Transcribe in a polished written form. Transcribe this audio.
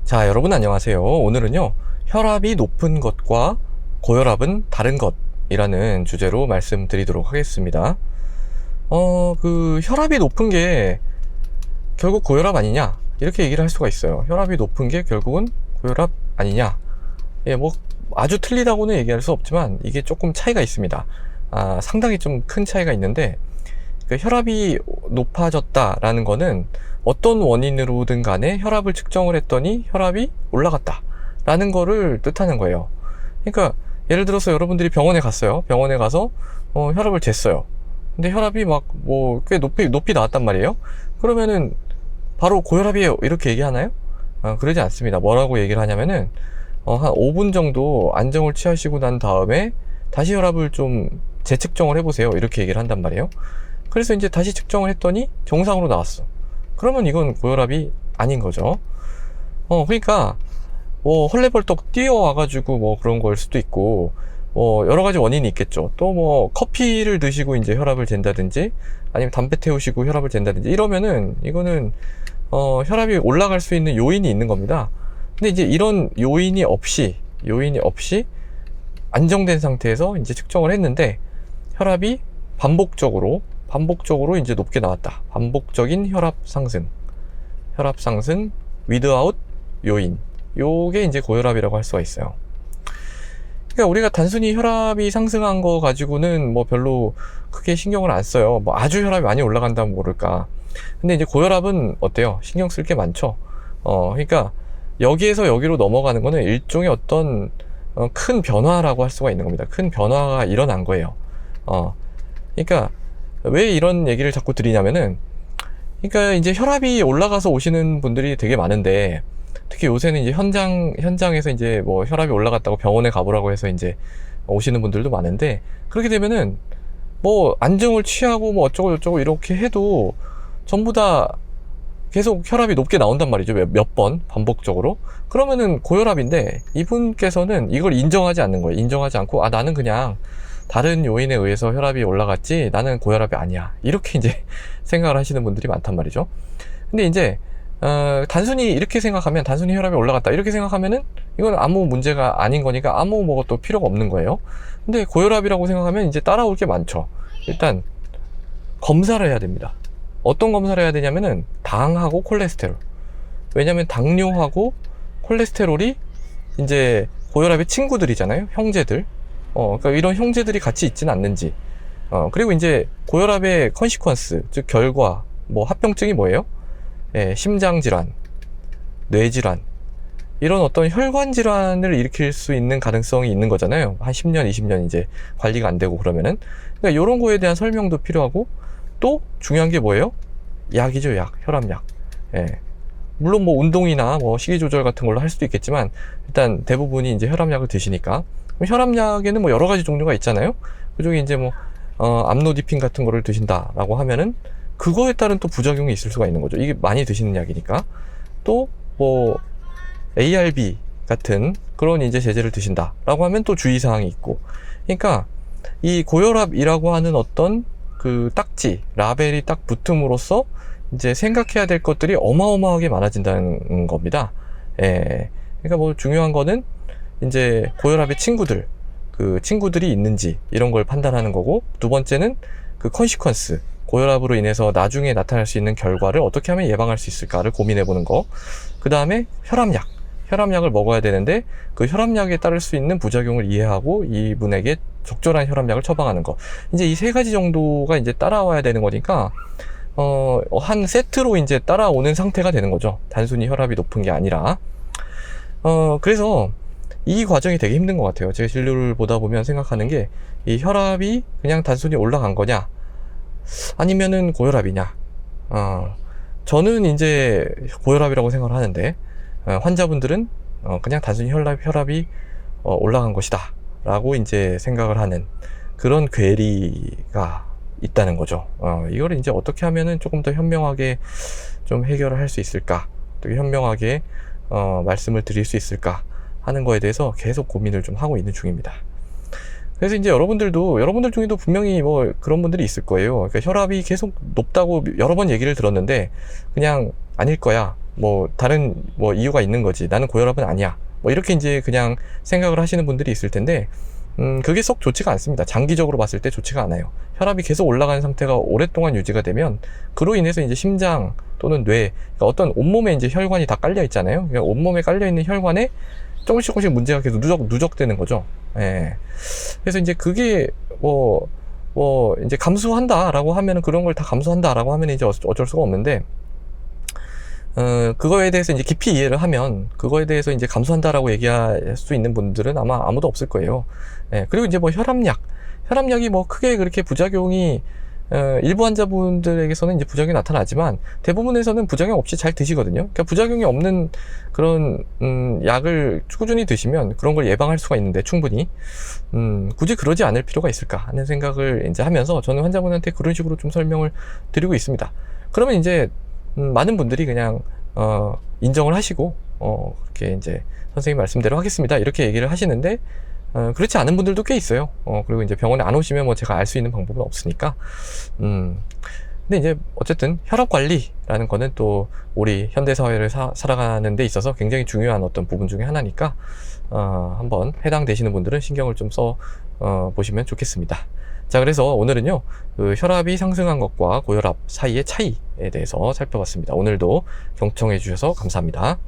자, 여러분 안녕하세요. 오늘은요, 혈압이 높은 것과 고혈압은 다른 것이라는 주제로 말씀드리도록 하겠습니다. 혈압이 높은 게 결국 고혈압 아니냐? 이렇게 얘기를 할 수가 있어요. 혈압이 높은 게 결국은 고혈압 아니냐? 예, 뭐, 아주 틀리다고는 얘기할 수 없지만, 이게 조금 차이가 있습니다. 상당히 좀 큰 차이가 있는데, 혈압이 높아졌다라는 거는 어떤 원인으로든 간에 혈압을 측정을 했더니 혈압이 올라갔다 라는 거를 뜻하는 거예요. 그러니까 예를 들어서 여러분들이 병원에 갔어요. 병원에 가서 혈압을 쟀어요. 근데 혈압이 막 뭐 꽤 높이 나왔단 말이에요. 그러면은 바로 고혈압이에요 이렇게 얘기하나요? 그러지 않습니다. 뭐라고 얘기를 하냐면은 한 5분 정도 안정을 취하시고 난 다음에 다시 혈압을 좀 재측정을 해보세요 이렇게 얘기를 한단 말이에요. 그래서 이제 다시 측정을 했더니 정상으로 나왔어. 그러면 이건 고혈압이 아닌 거죠. 그러니까 뭐 헐레벌떡 뛰어와가지고 뭐 그런 걸 수도 있고 뭐 여러 가지 원인이 있겠죠. 또 뭐 커피를 드시고 이제 혈압을 잰다든지 아니면 담배 태우시고 혈압을 잰다든지 이러면은 이거는 혈압이 올라갈 수 있는 요인이 있는 겁니다. 근데 이제 이런 요인이 없이 안정된 상태에서 이제 측정을 했는데 혈압이 반복적으로 이제 높게 나왔다. 반복적인 혈압 상승 without 요인. 요게 이제 고혈압이라고 할 수가 있어요. 그러니까 우리가 단순히 혈압이 상승한 거 가지고는 뭐 별로 크게 신경을 안 써요. 뭐 아주 혈압이 많이 올라간다면 모를까. 근데 이제 고혈압은 어때요? 신경 쓸 게 많죠. 그러니까 여기에서 여기로 넘어가는 거는 일종의 어떤 큰 변화라고 할 수가 있는 겁니다. 큰 변화가 일어난 거예요. 그러니까 왜 이런 얘기를 자꾸 드리냐면은, 그러니까 이제 혈압이 올라가서 오시는 분들이 되게 많은데, 특히 요새는 이제 현장에서 이제 뭐 혈압이 올라갔다고 병원에 가보라고 해서 이제 오시는 분들도 많은데, 그렇게 되면은 뭐 안정을 취하고 뭐 어쩌고 이렇게 해도 전부 다 계속 혈압이 높게 나온단 말이죠. 몇 번 반복적으로. 그러면은 고혈압인데 이분께서는 이걸 인정하지 않는 거예요. 인정하지 않고 나는 그냥 다른 요인에 의해서 혈압이 올라갔지 나는 고혈압이 아니야 이렇게 이제 생각을 하시는 분들이 많단 말이죠. 근데 이제 단순히 이렇게 생각하면 단순히 혈압이 올라갔다 이렇게 생각하면은 이건 아무 문제가 아닌 거니까 아무 뭐것도 필요가 없는 거예요. 근데 고혈압이라고 생각하면 이제 따라올 게 많죠. 일단 검사를 해야 됩니다. 어떤 검사를 해야 되냐면은 당하고 콜레스테롤. 왜냐면 당뇨하고 콜레스테롤이 이제 고혈압의 친구들이잖아요. 형제들. 그러니까 이런 형제들이 같이 있지는 않는지. 그리고 이제 고혈압의 컨시퀀스, 즉 결과, 뭐 합병증이 뭐예요? 예, 심장질환, 뇌질환, 이런 어떤 혈관 질환을 일으킬 수 있는 가능성이 있는 거잖아요. 한 10년, 20년 이제 관리가 안 되고 그러면은. 그러니까 이런 거에 대한 설명도 필요하고, 또 중요한 게 뭐예요? 약이죠, 약, 혈압약. 예. 물론 뭐 운동이나 뭐 식이 조절 같은 걸로 할 수도 있겠지만, 일단 대부분이 이제 혈압약을 드시니까. 혈압약에는 뭐 여러 가지 종류가 있잖아요. 그중에 이제 뭐 암로디핀 같은 거를 드신다라고 하면은 그거에 따른 또 부작용이 있을 수가 있는 거죠. 이게 많이 드시는 약이니까. 또 뭐 ARB 같은 그런 이제 제제를 드신다라고 하면 또 주의사항이 있고. 그러니까 이 고혈압이라고 하는 어떤 그 딱지 라벨이 딱 붙음으로써 이제 생각해야 될 것들이 어마어마하게 많아진다는 겁니다. 예. 그러니까 뭐 중요한 거는 이제 고혈압의 친구들이 있는지 이런 걸 판단하는 거고, 두 번째는 그 컨시퀀스, 고혈압으로 인해서 나중에 나타날 수 있는 결과를 어떻게 하면 예방할 수 있을까를 고민해 보는 거. 그 다음에 혈압약을 먹어야 되는데 그 혈압약에 따를 수 있는 부작용을 이해하고 이분에게 적절한 혈압약을 처방하는 거. 이제 이 세 가지 정도가 이제 따라와야 되는 거니까 한 세트로 이제 따라오는 상태가 되는 거죠. 단순히 혈압이 높은 게 아니라. 그래서 이 과정이 되게 힘든 것 같아요. 제가 진료를 보다 보면 생각하는 게, 이 혈압이 그냥 단순히 올라간 거냐 아니면은 고혈압이냐. 저는 이제 고혈압이라고 생각을 하는데, 환자분들은 그냥 단순히 혈압이 올라간 것이다 라고 이제 생각을 하는 그런 괴리가 있다는 거죠. 이거를 이제 어떻게 하면은 조금 더 현명하게 좀 해결을 할 수 있을까, 또 현명하게 말씀을 드릴 수 있을까 하는 거에 대해서 계속 고민을 좀 하고 있는 중입니다. 그래서 이제 여러분들 중에도 분명히 뭐 그런 분들이 있을 거예요. 그러니까 혈압이 계속 높다고 여러 번 얘기를 들었는데 그냥 아닐 거야, 뭐 다른 뭐 이유가 있는 거지. 나는 고혈압은 아니야. 뭐 이렇게 이제 그냥 생각을 하시는 분들이 있을 텐데, 그게 속 좋지가 않습니다. 장기적으로 봤을 때 좋지가 않아요. 혈압이 계속 올라가는 상태가 오랫동안 유지가 되면 그로 인해서 이제 심장 또는 뇌, 그러니까 어떤 온몸에 이제 혈관이 다 깔려 있잖아요. 그러니까 온몸에 깔려 있는 혈관에 조금씩 문제가 계속 누적되는 거죠. 예. 그래서 이제 그게 이제 감수한다라고 하면은, 그런 걸 다 감수한다라고 하면 이제 어쩔 수가 없는데, 그거에 대해서 이제 깊이 이해를 하면, 그거에 대해서 이제 감수한다라고 얘기할 수 있는 분들은 아마 아무도 없을 거예요. 예. 그리고 이제 뭐 혈압약이 뭐 크게 그렇게 부작용이, 일부 환자분들에게서는 이제 부작용이 나타나지만 대부분에서는 부작용 없이 잘 드시거든요. 그러니까 부작용이 없는 그런 약을 꾸준히 드시면 그런 걸 예방할 수가 있는데, 충분히 굳이 그러지 않을 필요가 있을까 하는 생각을 이제 하면서 저는 환자분한테 그런 식으로 좀 설명을 드리고 있습니다. 그러면 이제 많은 분들이 그냥 인정을 하시고 그렇게 이제 선생님 말씀대로 하겠습니다 이렇게 얘기를 하시는데, 그렇지 않은 분들도 꽤 있어요. 그리고 이제 병원에 안 오시면 뭐 제가 알 수 있는 방법은 없으니까. 근데 이제 어쨌든 혈압 관리라는 거는 또 우리 현대 사회를 살아가는 데 있어서 굉장히 중요한 어떤 부분 중에 하나니까, 한번 해당되시는 분들은 신경을 좀 써 보시면 좋겠습니다. 자, 그래서 오늘은요, 그 혈압이 상승한 것과 고혈압 사이의 차이에 대해서 살펴봤습니다. 오늘도 경청해 주셔서 감사합니다.